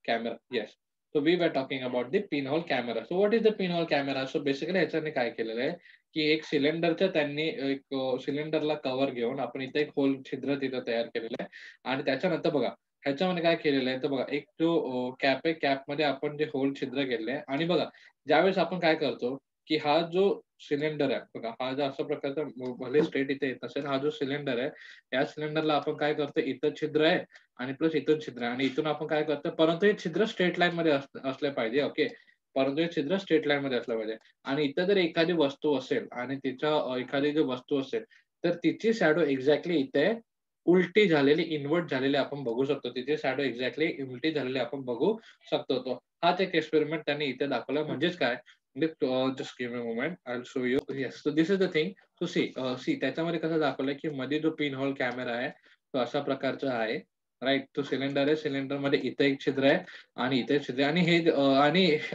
camera. Yes. So we were talking about the pinhole camera. So what is the pinhole camera? So basically ह्याच्याने काय केलेलं आहे की एक सिलेंडरच्या त्यांनी एक सिलेंडरला कव्हर घेऊन आपण इथे एक होल छिद्र तिथं तयार केलेलं आहे आणि त्याच्यानंतर बघा ह्याच्यामध्ये काय केलेलं आहे तर बघा एक जो कॅप आहे कॅपमध्ये आपण जे होल छिद्र केलेलं आहे आणि बघा ज्यावेळेस आपण काय करतो की हा जो सिलेंडर आहे बघा हा जो अशा प्रकारचा भले स्ट्रेट इथे येत असेल हा जो सिलेंडर आहे या सिलेंडरला आपण काय करतो इथं छिद्र आहे आणि प्लस इथून छिद्र आहे आणि इथून आपण काय करतो परंतु हे छिद्र स्ट्रेट लाईन मध्ये असले पाहिजे. ओके. परंतु हे छिद्र स्ट्रेट लाईन मध्ये असलं पाहिजे आणि इथं जर एखादी वस्तू असेल आणि तिच्या एखादी जी वस्तू असेल तर तिची शॅडो एक्झॅक्टली इथे उलटी झालेली इन्व्हर्ट झालेली आपण बघू शकतो. तिची शॅडो एक्झॅक्टली उलटी झालेली आपण बघू शकतो. तो हाच एक एक्सपेरिमेंट त्यांनी इथे दाखवला. म्हणजेच काय just give me moment I will show you. Yes. So this is the thing. So see त्याच्यामध्ये कसं दाखवलंय की मध्ये जो पिन होल कॅमेरा आहे तो अशा प्रकारचा आहे. राईट. तो सिलेंडर आहे. सिलेंडर मध्ये इथे एक छिद्र आहे आणि इथे छिद्र आणि हे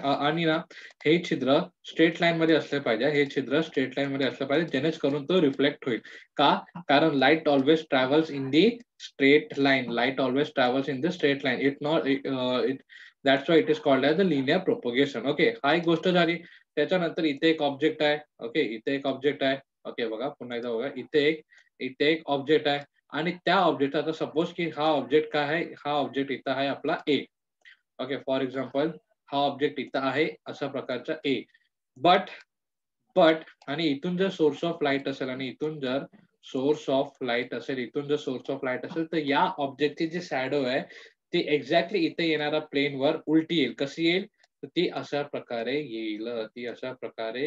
आणि ना हे छिद्र स्ट्रेट लाईन मध्ये असले पाहिजे. हे छिद्र स्ट्रेट लाईन मध्ये असलं पाहिजे जेणेकरून तो रिफ्लेक्ट होईल. का? कारण light always travels in the straight line. Light always travels in the straight line. It not that's why it is called as the linear propagation. Okay. हा एक गोष्ट झाली. त्याच्यानंतर इथे एक ऑब्जेक्ट आहे. ओके. इथे एक ऑब्जेक्ट आहे. ओके. बघा पुन्हा एकदा बघा इथे एक ऑब्जेक्ट आहे आणि त्या ऑब्जेक्ट आता सपोज की हा ऑब्जेक्ट काय आहे हा ऑब्जेक्ट इथं आहे आपला ए. ओके. फॉर एक्झाम्पल हा ऑब्जेक्ट इथं आहे अशा प्रकारचा ए. बट आणि इथून जर सोर्स ऑफ लाईट असेल आणि इथून जर सोर्स ऑफ लाईट असेल इथून जर सोर्स ऑफ लाईट असेल तर या ऑब्जेक्टची जी शॅडो आहे ती एक्झॅक्टली इथे येणाऱ्या प्लेनवर उलटी येईल. कशी येईल? तर ती अशा प्रकारे येईल. ती अशा प्रकारे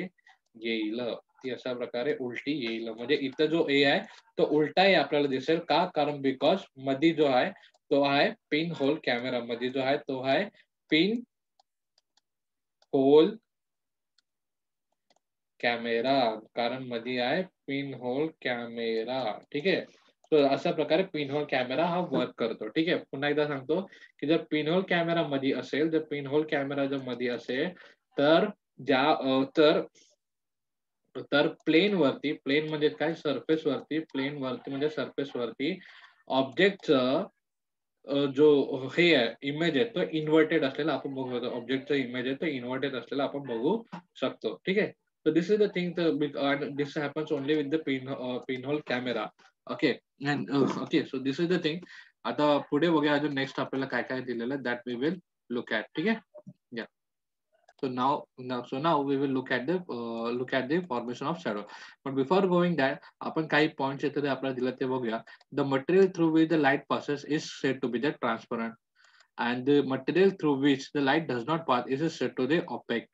येईल. ती अशा प्रकारे उलटी येईल. म्हणजे इथं जो ए आहे तो उलटा आहे आपल्याला दिसेल. का? कारण बिकॉज मध्ये जो आहे तो आहे पिन होल कॅमेरा. मध्ये जो आहे तो आहे पिन होल कॅमेरा. कारण मध्ये आहे पिन होल कॅमेरा. ठीक आहे. तर अशा प्रकारे पिन होल कॅमेरा हा वर्क करतो. ठीक आहे. पुन्हा एकदा सांगतो की जर पिन होल कॅमेरा मध्ये असेल जर पिन होल कॅमेरा जर मध्ये असेल तर तर प्लेन वरती प्लेन म्हणजे काय सरफेस वरती प्लेन वरती म्हणजे सरफेस वरती ऑब्जेक्टचं जो हे आहे इमेज आहे तो इन्व्हर्टेड असलेला आपण बघू शकतो. ऑब्जेक्टचा इमेज आहे तो इन्व्हर्टेड असलेला आपण बघू शकतो. ठीक आहे. So this is the thing. This happens only with the pinhole camera. Okay. And okay. So this is the thing. आता पुढे बघूया अजून नेक्स्ट आपल्याला काय काय दिलेलं आहे that we will look at. ठीक आहे. या. So now we will look at the formation of shadow. But before going that, आपण काही पॉइंट्स येते आपल्याला दिलं ते बघूया. The material through which the light passes is said to be the transparent, and the material through which the light does not pass is said to be opaque.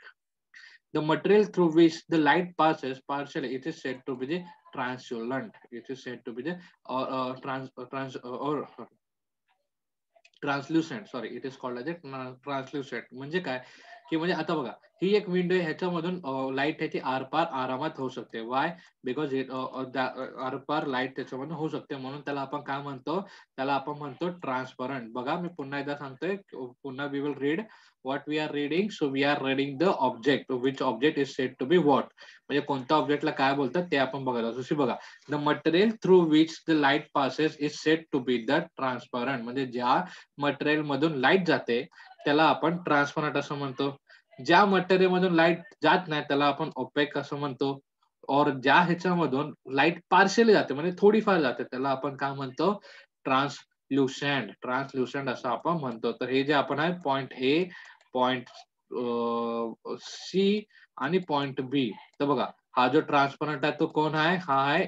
The material through which the light passes partially it is said to be the translucent. It is said to be the or translucent. Sorry it is called as translucent. म्हणजे काय की म्हणजे आता बघा ही एक window आहे ह्याच्यामधून light ह्याची आरपार आरामात होऊ शकते. वाय? बिकॉज आरपार लाईट त्याच्यामधून होऊ शकते म्हणून त्याला आपण काय म्हणतो त्याला आपण म्हणतो ट्रान्सपरंट. बघा मी पुन्हा एकदा सांगतोय. पुन्हा we will read what we are reading. So we are reading the object. Which object is said to be what? म्हणजे कोणत्या ऑब्जेक्टला काय बोलतात ते आपण बघायला. जशी बघा the material through which the light passes is said to be the transparent. म्हणजे ज्या मटेरियल मधून लाईट जाते त्याला आपण ट्रान्सपरंट असं म्हणतो. ज्या मटेरियल मधून लाईट जात नाही त्याला आपण ओपेक असं म्हणतो. और ज्या ह्याच्यामधून लाईट पार्शियली जाते म्हणजे थोडीफार जाते त्याला आपण काय म्हणतो ट्रान्सल्युसेंट असं आपण म्हणतो. तर हे जे आपण आहे पॉइंट ए पॉइंट सी आणि पॉइंट बी. तर बघा हा जो ट्रान्सपरंट आहे तो कोण आहे? हा आहे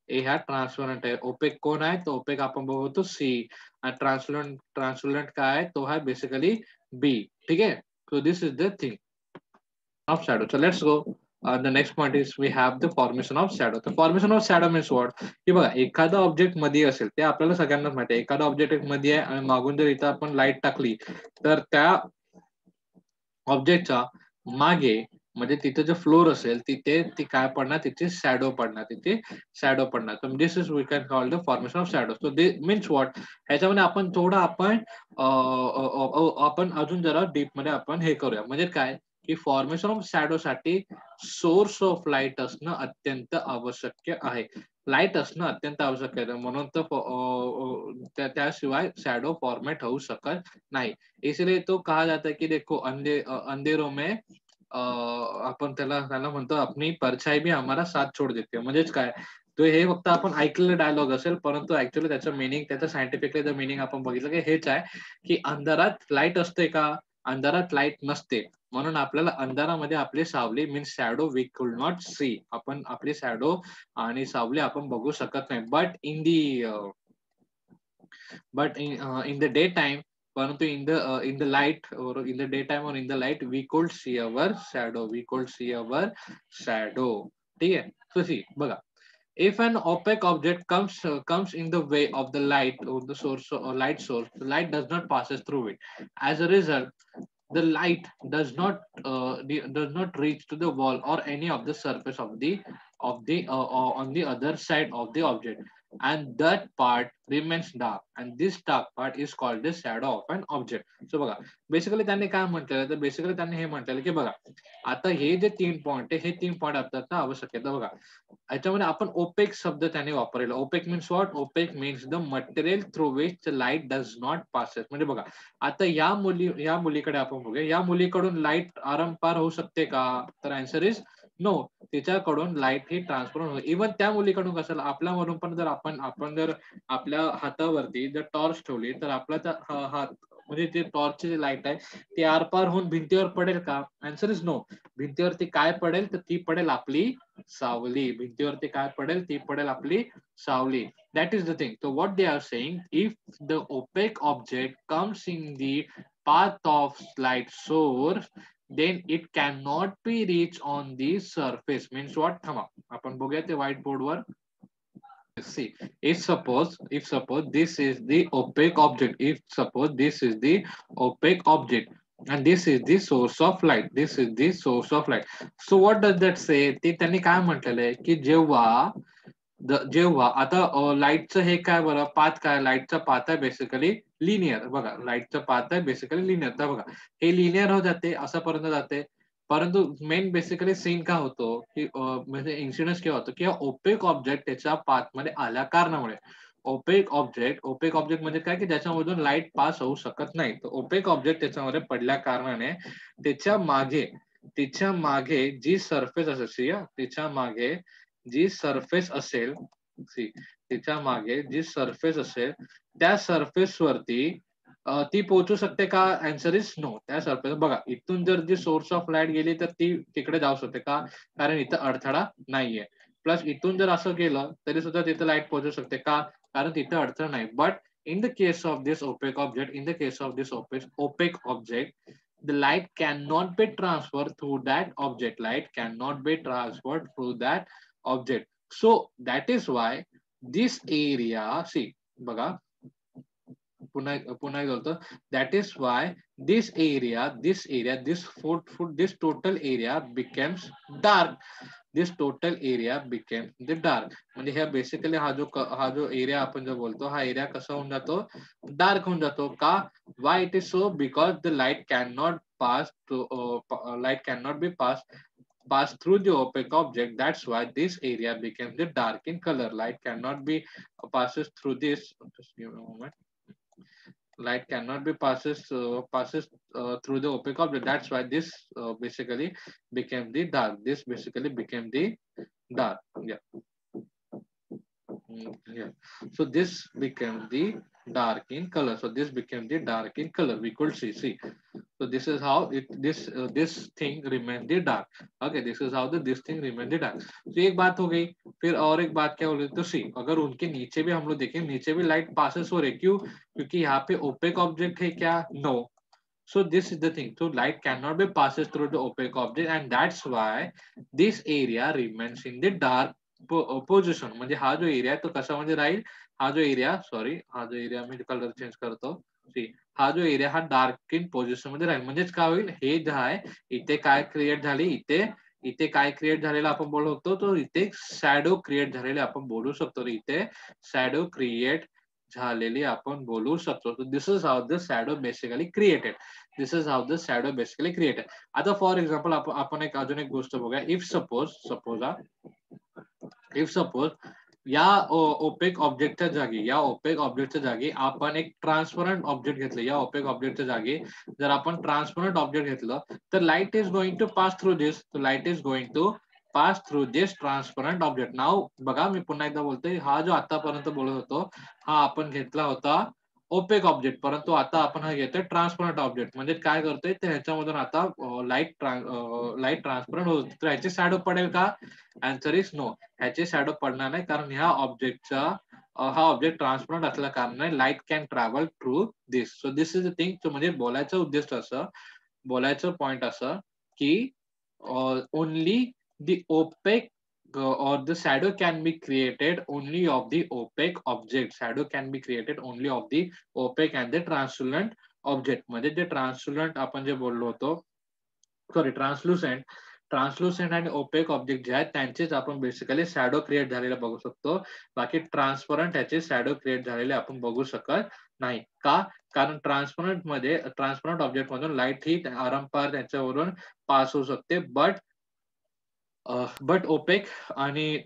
ए हा ट्रान्सपरंट आहे. ओपेक कोण आहे? तो ओपेक आपण बघतो सी. आणि ट्रान्सलंट काय आहे? तो आहे बेसिकली बी. ठीक आहे. So this is the thing of shadow. So let's go. The next point is we have the formation of shadow. The formation of shadow means what? की बघा एखादा ऑब्जेक्ट मध्ये असेल ते आपल्याला सगळ्यांनाच माहिती आहे. एखादा ऑब्जेक्ट मध्ये आहे आणि मागून जर इथं आपण लाईट टाकली तर त्या ऑब्जेक्टच्या मागे म्हणजे तिथे जो फ्लोर असेल तिथे ती काय पडणार तिथे शॅडो पडणार. तर this is we can call the formation of shadow. So they means what ह्याच्यामध्ये आपण थोडं आपण अजून जरा डीप मध्ये आपण हे करूया. म्हणजे काय की फॉर्मेशन ऑफ शॅडो साठी सोर्स ऑफ लाईट असणं अत्यंत आवश्यक आहे. लाईट असणं अत्यंत आवश्यक आहे, म्हणून तर त्याशिवाय शॅडो फॉर्मेट होऊ शकत नाही. इसलिए तो कहा जाता है की देखो अंधेरों में आपण त्याला म्हणतो अपनी परछाई भी हमारा साथ छोड़ देते. म्हणजेच काय, तो हे फक्त आपण ऐकलेलं डायलॉग असेल, परंतु ऍक्च्युअली त्याचं मिनिंग, त्याचं सायंटिफिकली जर मिनिंग आपण बघितलं की हेच आहे, की अंधारात लाईट असते का? अंधारात लाईट नसते. म्हणून आपल्याला अंधारामध्ये आपली सावली means shadow we could not see. आपण आपली शॅडो आणि सावली आपण बघू शकत नाही. But in the day time, परंतु in the light or in the day time or in the light we could see our shadow. We could see our shadow. ठीक आहे. सो सी बघा, if an opaque object comes in the way of the light or the source or light source, the light does not passes through it. As a result, the light does not reach to the wall or any of the surface of the on the other side of the object, and that part remains dark, and this dark part is called the shadow of an object. So बघा, basically त्यांनी काय म्हटलेलं, तर basically त्यांनी हे म्हटलेलं की बघा, आता हे जे 3 पॉइंट आहे, हे 3 पॉइंट आपल्याला आवश्यक आहे. तर बघा, याच्यामध्ये आपण ओपेक शब्द त्याने वापरलेला. Opaque means what? Opaque means the material through which light does not passes. म्हणजे बघा, आता या मुलीकडे आपण बघूया, या मुलीकडून लाईट आरंपार होऊ शकते का? तर आन्सर इज नो. तिच्याकडून लाईट ही ट्रान्सफर होऊ, इव्हन त्या मुलीकडून कसं, आपल्यामधून पण जर आपण जर आपल्या हातावरती जर टॉर्च ठेवली, तर आपला हात म्हणजे ते टॉर्चची जी लाईट आहे ती आरपार होऊन भिंतीवर पडेल का? Answer is no. भिंतीवरती काय पडेल, तर ती पडेल आपली सावली. भिंतीवरती काय पडेल, ती पडेल आपली सावली. That is the thing. So what they are saying, if the opaque object comes in the path of light source, then it cannot be reached on the surface. Means what? थांबा, आपण बघूया ते व्हाईट बोर्ड वर. See, if suppose this is the opaque object, if suppose this is the opaque object, and this is the source of light, this is the source of light. So what does that say? ते त्यांनी काय म्हटलेलं आहे की जेव्हा आता लाईटचं हे काय बरं, पाथ काय, लाईटचा पाथ आहे बेसिकली लिनियर. बघा, लाईटचं पाथ आहे बेसिकली लिनियर. तर बघा, हे लिनियर हो जाते, असापर्यंत जाते. परंतु मेन बेसिकली सीन काय होतो की म्हणजे इन्सिडन्स केव्हा होतो की ओपेक ऑब्जेक्ट त्याच्या पाथमध्ये आल्या कारणामुळे. ओपेक ऑब्जेक्ट म्हणजे काय, की ज्याच्यामधून लाईट पास होऊ शकत नाही. तर ओपेक ऑब्जेक्ट त्याच्यामध्ये पडल्या कारणाने त्याच्या मागे जी सरफेस असेल, त्याच्या मागे जी सरफेस असेल, त्याच्या मागे जी सरफेस असेल, त्या सरफेस वरती ती पोहोचू शकते का? Answer is no. त्या सरफेस बघा, इथून जर जी सोर्स ऑफ लाईट गेली तर ती तिकडे जाऊ शकते का? कारण इथं अडथळा नाहीये. प्लस इथून जर असं गेलं तरी सुद्धा तिथं लाईट पोहोचू शकते का? कारण तिथं अडथळा नाही. But in the case of this opaque object, the light cannot be transferred through that object. Light cannot be transferred through that object. So that is why this area, see, बघा, पुन्हा बोलतो, that is why this total area becomes dark. This total area became the dark. म्हणजे ह्या basically हा जो area आपण जो बोलतो, हा एरिया कसा होऊन जातो? डार्क होऊन जातो का? Why it is so? Because the light cannot be passed through the opaque object. That's why this area becomes the dark in color. Light cannot be passes through this. Just give me a moment. Light cannot be passes through the opaque object. That's why this basically became the dark. This basically became the dark. Yeah. Yeah. So this became the dark in color. So this became the dark in color. We could see. So this is how this thing remained the dark. Okay, this is how this thing remained the dark. So एक बात हो गई. फिर और एक बात क्या हो गई? तो सी, अगर उनके नीचे भी हम लोग देखें, नीचे भी लाइट पासेस हो रही, क्यों? क्योंकि यहाँ पे ओपेक ऑब्जेक्ट है क्या? No. So this is the thing. So light cannot be passes through the opaque object, and that's why this area remains in the dark position. म्हणजे हा जो एरिया तो कशामध्ये राहील? हा जो एरिया मी कलर चेंज करतो. हा जो एरिया हा डार्क इन पोझिशन मध्ये राहील. म्हणजेच काय होईल? हे जे आहे इथे काय क्रिएट झाली, इथे काय क्रिएट झालेलं आपण बोलू शकतो, तो इथे शॅडो क्रिएट झालेले आपण बोलू शकतो. इथे शॅडो क्रिएट झालेली आपण बोलू शकतो. This is how the shadow basically created. This is how the shadow basically created. आता फॉर एक्झाम्पल आपण एक अजून एक गोष्ट बघूया. इफ सपोज या ओपेक ऑब्जेक्टच्या जागी आपण एक ट्रान्सपरंट ऑब्जेक्ट घेतलं. या ओपेक ऑब्जेक्टच्या जागी जर आपण ट्रान्सपरंट ऑब्जेक्ट घेतलं तर light is going to pass through this. Light is going to pass through this transparent object. नाव बघा, मी पुन्हा एकदा बोलतोय, हा जो आतापर्यंत बोलत होतो हा आपण घेतला होता ओपेक ऑब्जेक्ट, परंतु आता आपण हा घेतोय ट्रान्सपरंट ऑब्जेक्ट. म्हणजे काय करतोय ते ह्याच्यामधून आता लाईट ट्रान्सपरंट होत. तर ह्याची शॅडो पडेल का? Answer is no. ह्याची शॅडो पडणार नाही, कारण ह्या ऑब्जेक्टचा हा ऑब्जेक्ट ट्रान्सपरंट असल्या कारणाने light can travel through this. So this is the thing. म्हणजे बोलायचं पॉइंट असं की only the opaque or the shadow can be created only of the opaque object. Shadow can be created only of the opaque and the translucent object. म्हणजे जे ट्रान्सलुसंट आपण जे बोललो होतो, सॉरी ट्रान्सलुसेंट आणि ओपेक ऑब्जेक्ट जे आहेत त्यांचेच आपण बेसिकली शॅडो क्रिएट झालेले बघू शकतो. बाकी ट्रान्सपरंट ह्याचे शॅडो क्रिएट झालेले आपण बघू शकत नाही. का? कारण ट्रान्सपरंट ऑब्जेक्ट मधून लाईट ही आरंपार त्याच्यावरून पास होऊ शकते. बट ओपेक आणि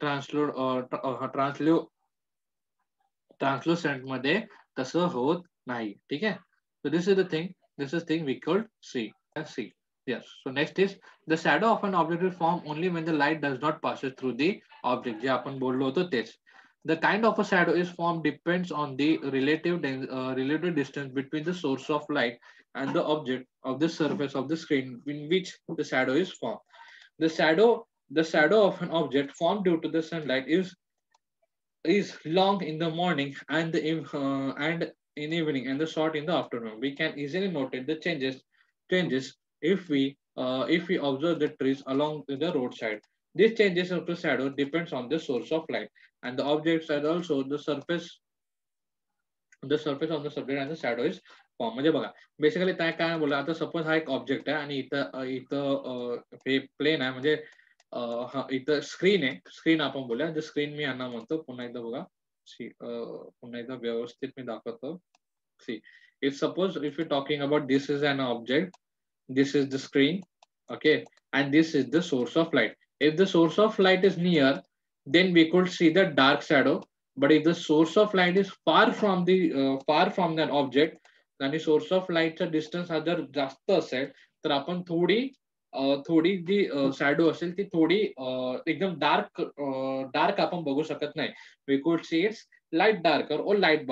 ट्रान्सलुसेंट मध्ये तसं होत नाही. ठीक आहे. So this is the thing. This is thing we could see. See. Yes. So next is the shadow of an object will form only when the light does not passes through the object. जे आपण बोललो होतो तेच. The kind of a shadow is formed depends on the relative distance between the source of light and the object of the surface of the screen in which the shadow is formed. The shadow of an object formed due to the sunlight is long in the morning and and in evening and the short in the afternoon. We can easily notice the changes if we observe the trees along the roadside. These changes of the shadow depends on the source of light and the objects and also the surface of the subject and the shadow is formed. म्हणजे बघा, basically काय बोला, आता suppose हा एक object आहे आणि इथं हे प्लेन आहे. म्हणजे हा इथं स्क्रीन आहे. स्क्रीन आपण बोलूया. जे स्क्रीन मी यांना म्हणतो. पुन्हा एकदा बघा. पुन्हा एकदा व्यवस्थित मी दाखवतो. See, if you're talking about this is an object, this is the screen, okay, and this is the source of light. If the source of light is near, then we could see the dark shadow. But if the source of light is far from that object, आणि source of लाईटचा distance हा जर जास्त असेल तर आपण थोडी जी shadow असेल ती थोडी एकदम डार्क आपण बघू शकत नाही. We could see it's light darker or light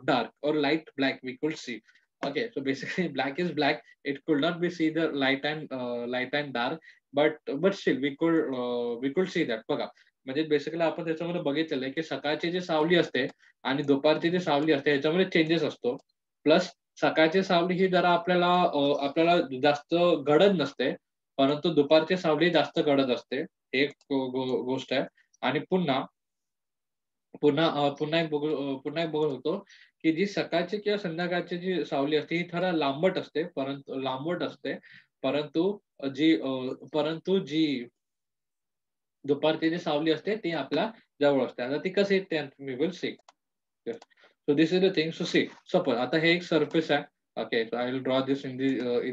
dark or light black we could see. Okay, so basically black is black. It could not be see the light and dark, but still we could see that. बघा, म्हणजे basically आपण त्याच्यामध्ये बघितलेलं आहे की सकाळची जी सावली असते आणि दुपारची जी सावली असते याच्यामध्ये चेंजेस असतो. प्लस सकाळची सावली ही जरा आपल्याला जास्त गडद नसते, परंतु दुपारची सावली जास्त गडद असते. एक गोष्ट आहे. आणि पुन्हा एक बघत होतो की जी सकाळची किंवा संध्याकाळची जी सावली असते ही थोडा लांबट असते. परंतु जी दुपारची जी सावली असते ती आपल्या जवळ असते. आता ती कशी येते we will see. So this is the thing. So see, suppose आता हे एक सरफेस आहे. Okay, so I will draw this in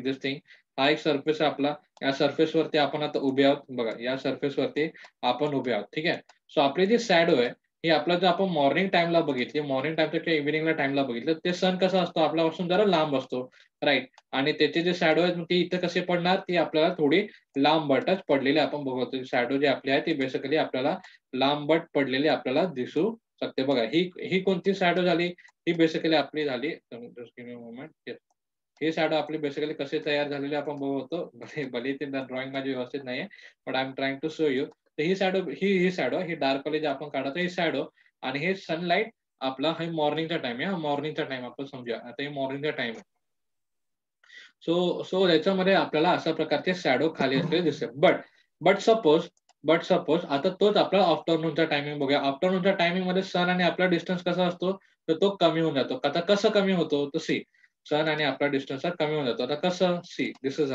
this thing. हा एक सरफेस आहे आपला. या सरफेस वरती आपण आता उभे आहोत. बघा, या सरफेस वरती आपण उभे आहोत. ठीक आहे. सो आपली जी शॅडो आहे ही आपला जर आपण मॉर्निंग टाइमला बघितली, मॉर्निंग टाइमच्या किंवा इव्हिनिंगला टाइमला बघितलं, ते सन कसा असतो आपल्यापासून जरा लांब असतो, राईट. आणि त्याचे जे शॅडो आहेत ती इथं कसे पडणार, ती आपल्याला थोडी लांबटच पडलेली आपण बघतो. शॅडो जी आपली आहे ती बेसिकली आपल्याला लांबट पडलेली आपल्याला दिसू शकते. बघा, ही कोणती शॅडो झाली, ही बेसिकली आपली झाली. ही शॅडो आपली बेसिकली कशी तयार झालेली आपण बघतो. भले ते ड्रॉइंग माझी व्यवस्थित नाहीये, but I am trying to show you. तर ही शॅडो ही डार्क कलर जे आपण काढतो ही शॅडो, आणि हे सनलाइट आपला हे मॉर्निंगचा टाइम आहे. मॉर्निंगचा टाइम आपण समजूया. आता हे मॉर्निंगचा टाइम आहे. सो याच्यामध्ये आपल्याला अशा प्रकारचे शॅडो खाली असलेले दिसते. बट सपोज आता तोच आपला आफ्टरनूनचा टायमिंग बघूया. आफ्टरनूनच्या टायमिंग मध्ये सन आणि आपला डिस्टन्स कसा असतो, तर तो कमी होऊन जातो. आता कसं कमी होतो, तर सी, सन आणि आपला डिस्टन्स कमी होऊन जातो. आता कसं, see, this is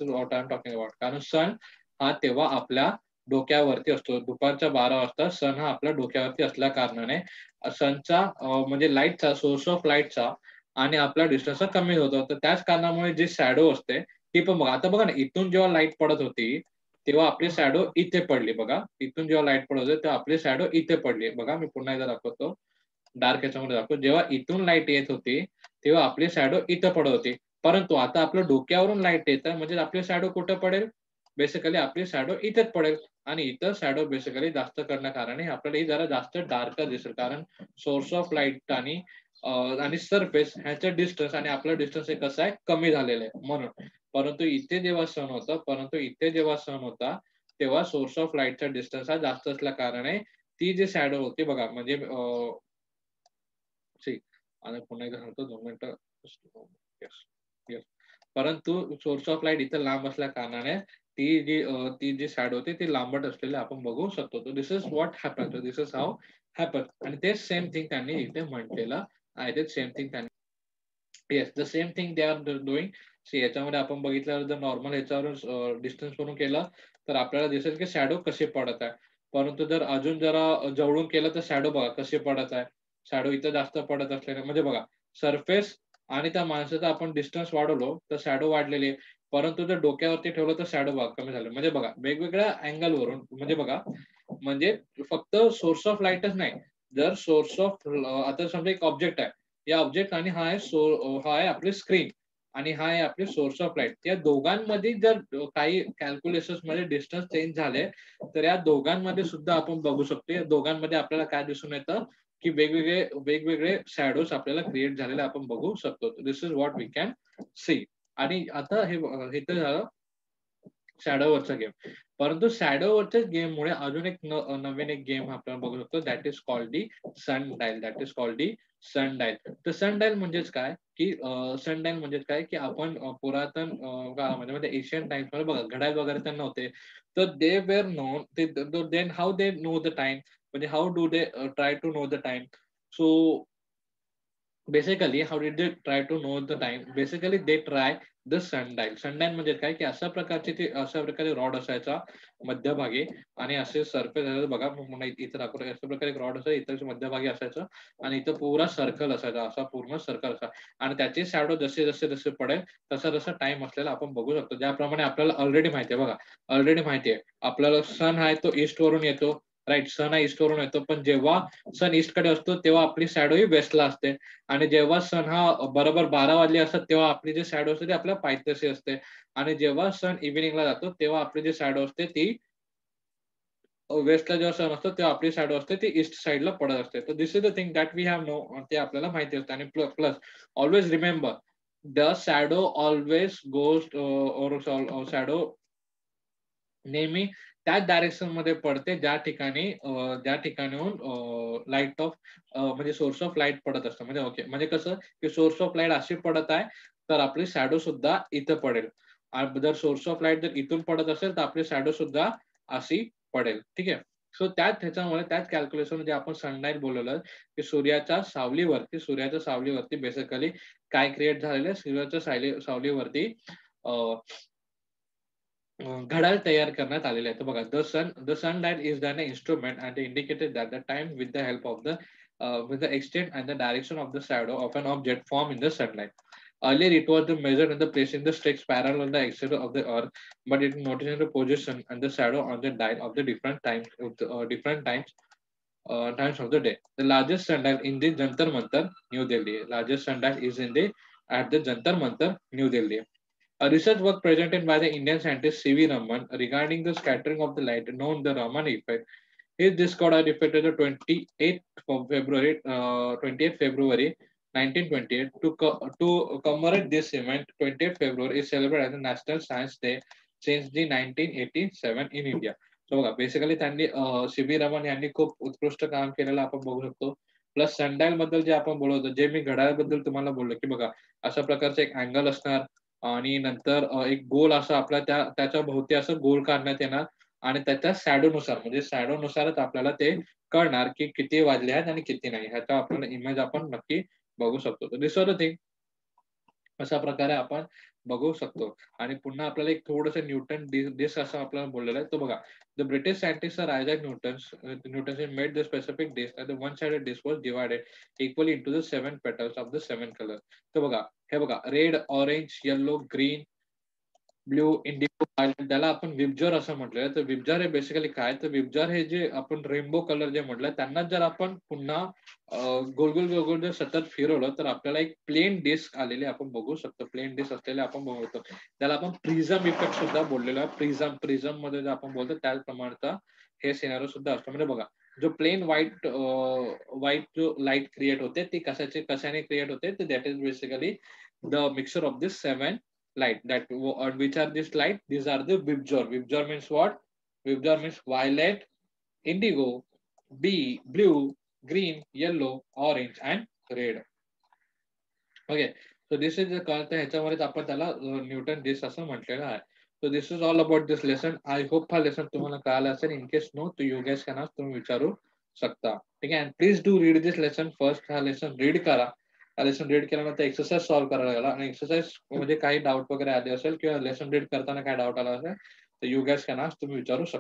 what I am talking about. कारण सन हा तेव्हा आपल्या डोक्यावरती असतो. दुपारच्या 12 वाजता सन हा आपल्या डोक्यावरती असल्या कारणाने सनचा म्हणजे लाईटचा सोर्स ऑफ लाईटचा आणि आपला डिस्टन्स कमी होतो. तर त्याच कारणामुळे जी शॅडो असते ती पण बघा. आता बघा ना, इथून जेव्हा लाईट पडत होती, तेव्हा आपली शॅडो इथे पडली बघा. इथून जेव्हा लाईट पडत होती, तेव्हा आपली शॅडो इथे पडली. बघा मी पुन्हा एकदा दाखवतो. डार्क ह्याच्यामध्ये दाखवतो. जेव्हा इथून लाईट येत होती, तेव्हा आपली शॅडो इथं पडत होती. परंतु आता आपल्या डोक्यावरून लाईट येतं म्हणजे आपली शॅडो कुठे पडेल? बेसिकली आपली शॅडो इथेच पडेल आणि इथं शॅडो बेसिकली जास्त करण्याकारणे आपल्याला ही जरा जास्त डार्क दिसेल. कारण सोर्स ऑफ लाईट आणि सरफेस ह्याचं डिस्टन्स आणि आपलं डिस्टन्स हे कसं आहे? कमी झालेलं आहे म्हणून. परंतु इथे जेव्हा सन होता, तेव्हा सोर्स ऑफ लाईटचा डिस्टन्स हा जास्त असल्या कारणाने ती जी शॅडो होती बघा म्हणजे सी आणि पुन्हा एकदा सांगतो 2 मिनिटं. Yes, yes. परंतु सोर्स ऑफ लाईट इथे लांब असल्या कारणाने ती जी शॅडो होती ती लांबट असलेली आपण बघू शकतो. तर this is what happen. This is how happen. आणि तेच सेम थिंग त्यांनी इथे म्हटलेलं आहे. तेच सेम थिंग त्यांनी yes, the same thing they are doing. याच्यामध्ये आपण बघितल्यावर जर नॉर्मल ह्याच्यावरून डिस्टन्स वरून केलं तर आपल्याला दिसेल की शॅडो कसे पडत आहे. परंतु जर अजून जरा जवळून केलं तर शॅडो बघा कसे पडत आहे. शॅडो इथं जास्त पडत असल्याने म्हणजे बघा सरफेस आणि त्या माणसाचा आपण डिस्टन्स वाढवलो तर शॅडो वाढलेली आहे. परंतु जर डोक्यावरती ठेवलं तर शॅडो बघा कमी झालं. म्हणजे बघा वेगवेगळ्या अँगलवरून म्हणजे बघा म्हणजे फक्त सोर्स ऑफ लाईटच नाही. जर सोर्स ऑफ आता समजा एक ऑब्जेक्ट आहे. या ऑब्जेक्ट आणि हा आहे आपली स्क्रीन आणि हा आहे आपली सोर्स ऑफ लाईट. या दोघांमध्ये जर काही कॅल्क्युलेशन्स मध्ये डिस्टन्स चेंज झाले तर या दोघांमध्ये सुद्धा आपण बघू शकतो. या दोघांमध्ये आपल्याला काय दिसून येतं की वेगवेगळे शॅडोज आपल्याला क्रिएट झालेले आपण बघू शकतो. This is what we can see. आणि आता हे तर झालं शॅडोवरचा गेम. परंतु शॅडोवरच्या गेममुळे अजून एक नवीन एक गेम आपण बघू शकतो. That is called the sundial. That is called the sundial. तर सनडायल म्हणजेच काय की सनडायल म्हणजेच काय की आपण पुरातन काळामध्ये म्हणजे एशियन टाइम्स मध्ये बघा घड्याळ वगैरे तर नव्हते. तर they were known then how they know the time म्हणजे how do they try to know the time. So basically how did they try to know the time. Basically they try the sundial. Sundial म्हणजे काय की अशा प्रकारे rod असायचा मध्यभागी आणि असे सरफेस असायचं बघा. इथं दाखवलं अशा प्रकारे एक रॉड असायचं इथं मध्यभागी असायचं आणि इथं पुरा सर्कल असायचा. असा पूर्ण सर्कल असा आणि त्याचे शॅडो जसे पडेल तसा टाइम असलेला आपण बघू शकतो. ज्याप्रमाणे आपल्याला ऑलरेडी माहिती आहे बघा. ऑलरेडी माहिती आहे आपल्याला सन आहे तो ईस्ट वरून येतो. राईट, सन हा ईस्ट वरून येतो. पण जेव्हा सन ईस्ट कडे असतो तेव्हा आपली शॅडो ही वेस्टला असते आणि जेव्हा सन हा बरोबर 12 वाजले असतात तेव्हा आपली जी शॅडो असते ती आपल्या पायथ्याशी असते आणि जेव्हा सन इव्हिनिंगला जातो तेव्हा आपली जी शॅडो असते ती वेस्टला जेव्हा सन असतो तेव्हा आपली शॅडो असते ती ईस्ट साइडला पडत असते. तर this is the thing that we have know. ते आपल्याला माहिती असते आणि plus always remember the shadow always goes shadow नेहमी त्याच डायरेक्शन मध्ये पडते ज्या ठिकाणीहून लाईट ऑफ म्हणजे सोर्स ऑफ लाईट पडत असतं. म्हणजे ओके म्हणजे कसं की सोर्स ऑफ लाईट अशी पडत आहे तर आपली शॅडो सुद्धा इथं पडेल. आणि जर सोर्स ऑफ लाईट जर इथून पडत असेल तर आपली शॅडो सुद्धा अशी पडेल. ठीक आहे. सो त्याच कॅल्क्युलेशन मध्ये आपण सनलाईट बोलवलं की सूर्याच्या सावलीवरती बेसिकली काय क्रिएट झालेलं आहे सूर्याच्या सावलीवरती घड्याळ तयार करण्यात आलेले आहे. तर बघा the sunlight is than instrument and indicated that the time with the help of the with the extent and the direction of the shadow of an object formed in the sunlight. Earlier, it was measured in the place in the stakes parallel on the axis of the earth, but it noticing the position and the shadow on the dial of the different times of the day. The largest sundial in the Jantar Mantar, New Delhi. Largest sundial is at the Jantar Mantar, New Delhi. A research work presented by the Indian scientist C.V. Raman regarding the scattering of the light, known the Raman effect. His discovered effect on the 28th February 1928. To commemorate this event, 28th February is celebrated as a National Science Day since the 1987 in India. So बघा basically त्यांनी सी.व्ही. रमन यांनी खूप उत्कृष्ट काम केलेलं आपण बघू शकतो. प्लस सनडायल बद्दल जे आपण बोलत होतो जे मी घड्याळबद्दल तुम्हाला बोललो की बघा अशा प्रकारचं एक अँगल असणार आणि नंतर एक गोल असा आपला त्याच्या भोवती असं गोल काढण्यात येणार आणि त्याच्या शॅडोनुसार म्हणजे शॅडोनुसारच आपल्याला ते कळणार की किती वाजले आहेत आणि किती नाही ह्याचा आपल्याला इमेज आपण नक्की बघू शकतो. दिस वॉज द थिंग अशा प्रकारे आपण बघू शकतो. आणि पुन्हा आपल्याला एक थोडंसं न्यूटन डिस्क असं आपल्याला बोललेलं आहे. तो बघा. The British scientist sir Isaac Newton made the specific disc and the one sided disc was divided equally into the 7 petals of the 7 colour. तर बघा, हे बघा, red, orange, yellow, green, blue, indigo, त्याला आपण विबजर असं म्हटलेलं. तर विबजर हे बेसिकली काय, तर विबजर हे जे आपण रेनबो कलर जे म्हटलं, त्यांना जर आपण पुन्हा गोल गोल गोल गोल जर सतत फिरवलं तर आपल्याला एक प्लेन डिस्क आलेली आपण बघू शकतो. प्लेन डिस्क असलेले आपण बघतो. त्याला आपण प्रिझम इफेक्ट सुद्धा बोललेलो आहे. प्रिझम मध्ये जे आपण बोलतो त्याच प्रमाणचा हे सिनारिओ सुद्धा असतो. म्हणजे बघा, जो प्लेन व्हाईट जो लाईट क्रिएट होते ती कशाने क्रिएट होते, तर that is basically the mixture of this 7 light that which are this light, these are the vibgyor. Vibgyor means what? Vibgyor means violet, indigo, blue, green, yellow, orange and red. Okay. So this is कळतं, ह्याच्यामध्ये आपण त्याला Newton disk असं म्हटलेलं आहे. So this is all about this lesson. I hope हा lesson तुम्हाला कळाला असेल. इन केस नो, तर यू गॅस कॅन तुम्ही विचारू शकता. ठीक आहे. Please do read this lesson first. हा लेसन रीड करा. हा लेसन रीड केल्यानंतर एक्सरसाइज सॉल्व्ह करायला लागला, आणि एक्सरसाइज म्हणजे काही डाऊट वगैरे आले असेल किंवा लेसन रीड करताना काय डाऊट आला असेल, तर यू गॅस कॅन तुम्ही विचारू शकता.